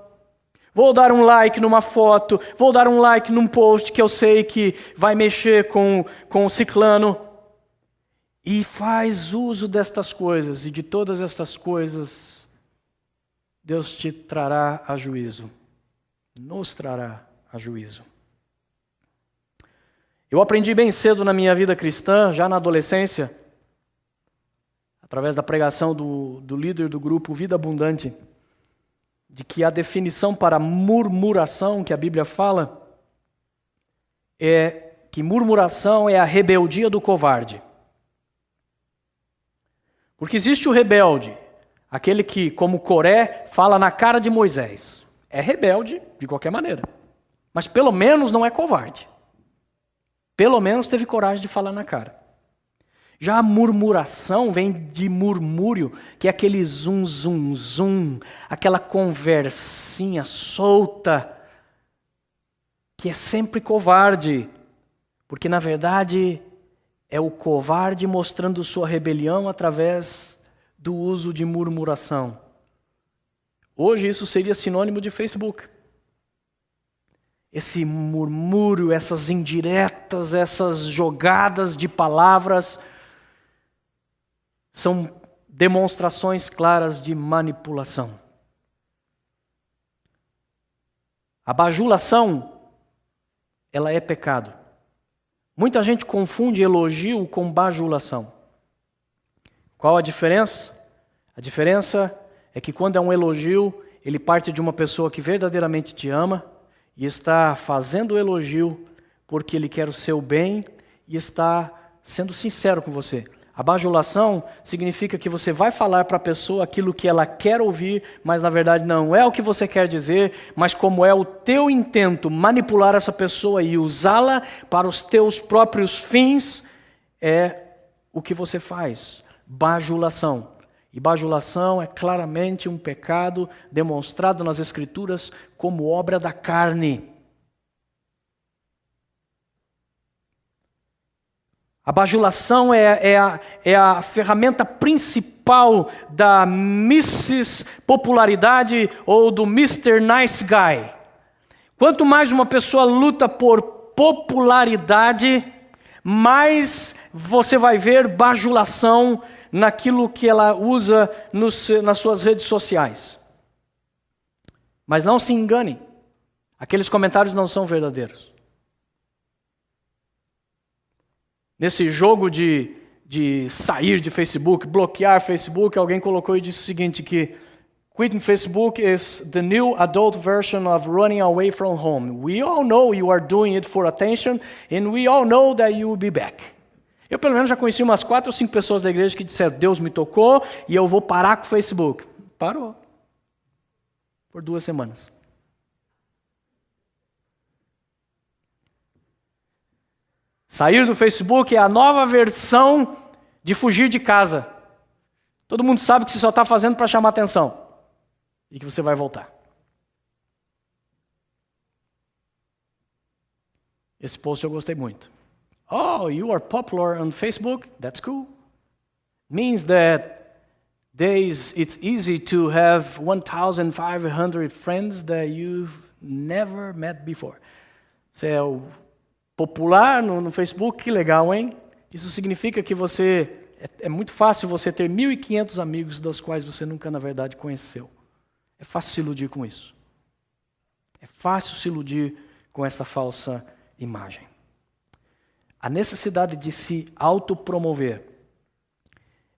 Vou dar um like numa foto, vou dar um like num post que eu sei que vai mexer com o ciclano. E faz uso destas coisas, e de todas estas coisas, Deus te trará a juízo. Nos trará a juízo. Eu aprendi bem cedo na minha vida cristã, já na adolescência, através da pregação do líder do grupo Vida Abundante, de que a definição para murmuração que a Bíblia fala é que murmuração é a rebeldia do covarde. Porque existe o rebelde, aquele que, como Coré, fala na cara de Moisés. É rebelde de qualquer maneira, mas pelo menos não é covarde. Pelo menos teve coragem de falar na cara. Já a murmuração vem de murmúrio, que é aquele zum, zum, zum, aquela conversinha solta, que é sempre covarde, porque na verdade é o covarde mostrando sua rebelião através do uso de murmuração. Hoje isso seria sinônimo de Facebook. Esse murmúrio, essas indiretas, essas jogadas de palavras são demonstrações claras de manipulação. A bajulação, ela é pecado. Muita gente confunde elogio com bajulação. Qual a diferença? A diferença é que quando é um elogio, ele parte de uma pessoa que verdadeiramente te ama e está fazendo o elogio porque ele quer o seu bem e está sendo sincero com você. A bajulação significa que você vai falar para a pessoa aquilo que ela quer ouvir, mas na verdade não é o que você quer dizer, mas como é o teu intento manipular essa pessoa e usá-la para os teus próprios fins, é o que você faz. Bajulação. E bajulação é claramente um pecado demonstrado nas Escrituras como obra da carne. A bajulação é a ferramenta principal da Mrs. Popularidade ou do Mr. Nice Guy. Quanto mais uma pessoa luta por popularidade, mais você vai ver bajulação naquilo que ela usa nas suas redes sociais. Mas não se engane, aqueles comentários não são verdadeiros. Nesse jogo de sair de Facebook, bloquear Facebook, alguém colocou e disse o seguinte, que quitting Facebook is the new adult version of running away from home. We all know you are doing it for attention and we all know that you will be back. Eu pelo menos já conheci umas 4 ou 5 pessoas da igreja que disseram, Deus me tocou e eu vou parar com o Facebook. Parou. Por 2 semanas. Sair do Facebook é a nova versão de fugir de casa. Todo mundo sabe que você só está fazendo para chamar atenção. E que você vai voltar. Esse post eu gostei muito. Oh, you are popular on Facebook? That's cool. Means that it's easy to have 1,500 friends that you've never met before. Você é o popular no Facebook, que legal, hein? Isso significa que é muito fácil você ter 1.500 amigos dos quais você nunca, na verdade, conheceu. É fácil se iludir com isso. É fácil se iludir com essa falsa imagem. A necessidade de se autopromover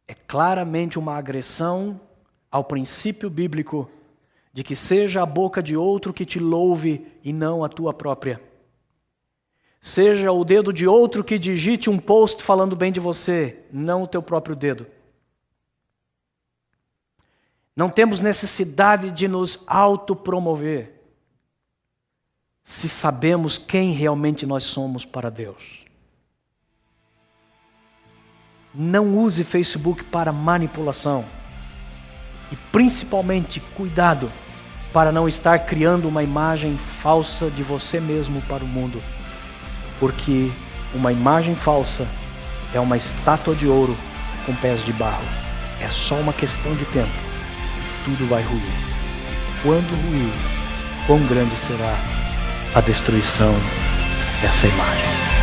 é claramente uma agressão ao princípio bíblico de que seja a boca de outro que te louve e não a tua própria. Seja o dedo de outro que digite um post falando bem de você, não o teu próprio dedo. Não temos necessidade de nos autopromover se sabemos quem realmente nós somos para Deus. Não use Facebook para manipulação. E principalmente, cuidado para não estar criando uma imagem falsa de você mesmo para o mundo. Porque uma imagem falsa é uma estátua de ouro com pés de barro. É só uma questão de tempo. Tudo vai ruir. Quando ruir, quão grande será a destruição dessa imagem.